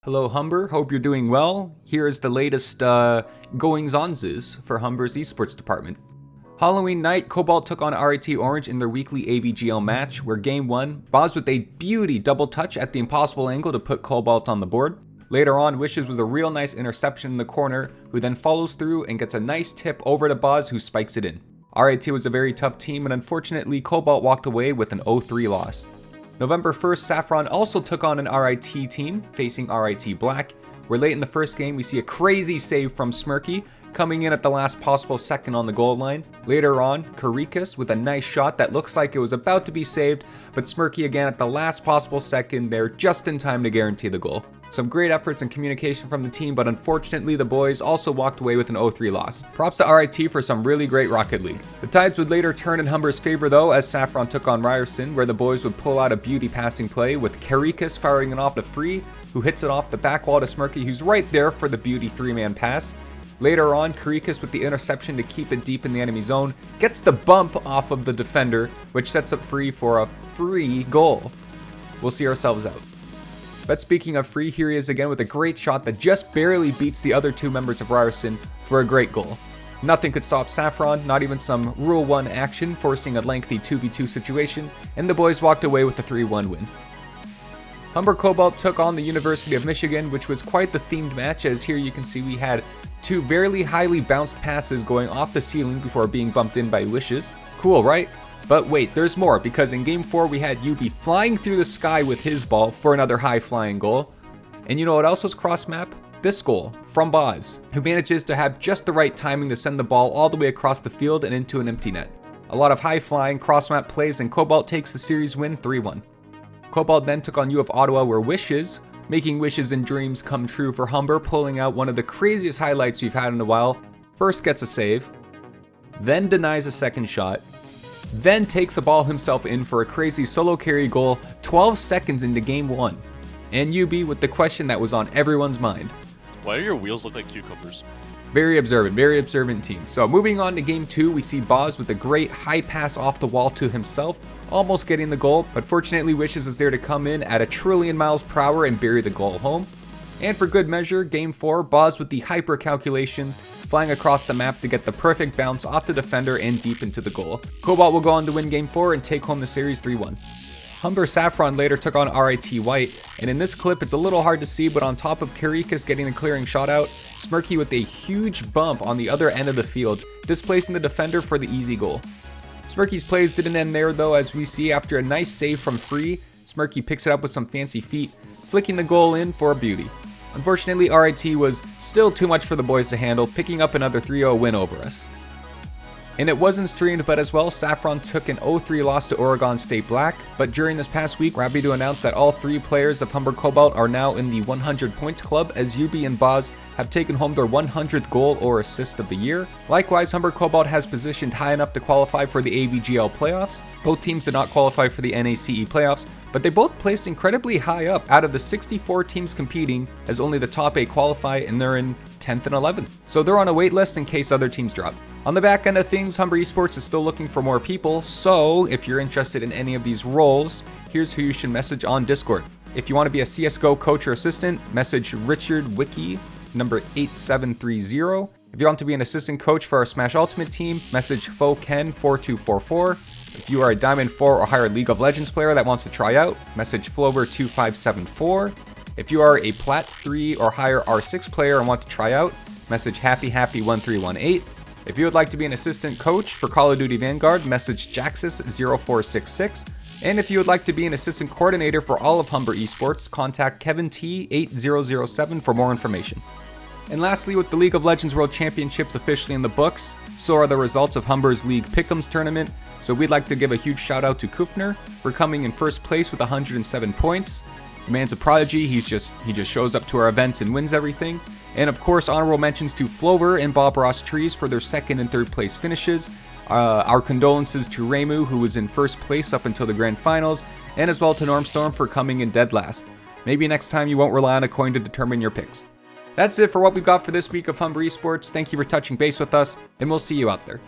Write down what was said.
Hello Humber, hope you're doing well. Here is the latest goings-onses for Humber's Esports department. Halloween night, Cobalt took on Rit Orange in their weekly AVGL match, where game 1, Boz with a beauty double touch at the impossible angle to put Cobalt on the board. Later on, Wishes with a real nice interception in the corner, who then follows through and gets a nice tip over to Boz, who spikes it in. Rit was a very tough team, and unfortunately Cobalt walked away with an 0-3 loss. November 1st, Saffron also took on an Rit team, facing Rit Black, where late in the first game we see a crazy save from Smirky, coming in at the last possible second on the goal line. Later on, Karikas with a nice shot that looks like it was about to be saved, but Smirky again at the last possible second there, just in time to guarantee the goal. Some great efforts and communication from the team, but unfortunately the boys also walked away with an 0-3 loss. Props to Rit for some really great Rocket League. The tides would later turn in Humber's favor though, as Saffron took on Ryerson, where the boys would pull out a beauty passing play with Karikas firing it off to Free, who hits it off the back wall to Smirky, who's right there for the beauty 3-man pass. Later on, Karikas with the interception to keep it deep in the enemy zone, gets the bump off of the defender, which sets up Free for a free goal. We'll see ourselves out. But speaking of Free, here he is again with a great shot that just barely beats the other two members of Ryerson for a great goal. Nothing could stop Saffron, not even some Rule 1 action, forcing a lengthy 2v2 situation, and the boys walked away with a 3-1 win. Humber Cobalt took on the University of Michigan, which was quite the themed match, as here you can see we had two very highly bounced passes going off the ceiling before being bumped in by Wishes. Cool, right? But wait, there's more, because in game 4 we had UB flying through the sky with his ball for another high flying goal. And you know what else was cross map? This goal from Boz, who manages to have just the right timing to send the ball all the way across the field and into an empty net. A lot of high flying cross map plays, and Cobalt takes the series win 3-1. Cobalt then took on U of Ottawa, where Wishes, making wishes and dreams come true for Humber, pulling out one of the craziest highlights we've had in a while. First gets a save, then denies a second shot, then takes the ball himself in for a crazy solo carry goal 12 seconds into game 1. And UB with the question that was on everyone's mind. Why do your wheels look like cucumbers? Very observant team. So moving on to game 2, we see Boz with a great high pass off the wall to himself, almost getting the goal, but fortunately Wishes is there to come in at 1,000,000,000 miles per hour and bury the goal home. And for good measure, game 4, Boz with the hyper calculations, flying across the map to get the perfect bounce off the defender and deep into the goal. Cobalt will go on to win game 4 and take home the series 3-1. Humber Saffron later took on Rit White, and in this clip it's a little hard to see, but on top of Karikas getting the clearing shot out, Smirky with a huge bump on the other end of the field, displacing the defender for the easy goal. Smirky's plays didn't end there though, as we see after a nice save from Free, Smirky picks it up with some fancy feet, flicking the goal in for a beauty. Unfortunately, Rit was still too much for the boys to handle, picking up another 3-0 win over us. And it wasn't streamed, but as well, Saffron took an 0-3 loss to Oregon State Black, but during this past week, we're happy to announce that all 3 players of Humber Cobalt are now in the 100 points club, as UB and Boz have taken home their 100th goal or assist of the year. Likewise, Humber Cobalt has positioned high enough to qualify for the AVGL playoffs. Both teams did not qualify for the NACE playoffs, but they both placed incredibly high up out of the 64 teams competing, as only the top 8 qualify, and they're in 10th and 11th. So they're on a wait list in case other teams drop. On the back end of things, Humber Esports is still looking for more people, so if you're interested in any of these roles, here's who you should message on Discord. If you want to be a CSGO coach or assistant, message Richard Wiki, number 8730. If you want to be an assistant coach for our Smash Ultimate team, message FoKen4244. If you are a Diamond 4 or higher League of Legends player that wants to try out, message Flover2574. If you are a Plat 3 or higher R6 player and want to try out, message HappyHappy1318. If you would like to be an assistant coach for Call of Duty Vanguard, message Jaxus0466. And if you would like to be an assistant coordinator for all of Humber Esports, contact KevinT8007 for more information. And lastly, with the League of Legends World Championships officially in the books, so are the results of Humber's League Pick'ems tournament. So we'd like to give a huge shout out to Kufner for coming in first place with 107 points. The man's a prodigy, he just shows up to our events and wins everything. And of course, honorable mentions to Flover and Bob Ross Trees for their 2nd and 3rd place finishes. Our condolences to Remu, who was in first place up until the grand finals, and as well to Normstorm for coming in dead last. Maybe next time you won't rely on a coin to determine your picks. That's it for what we've got for this week of Humber Esports. Thank you for touching base with us, and we'll see you out there.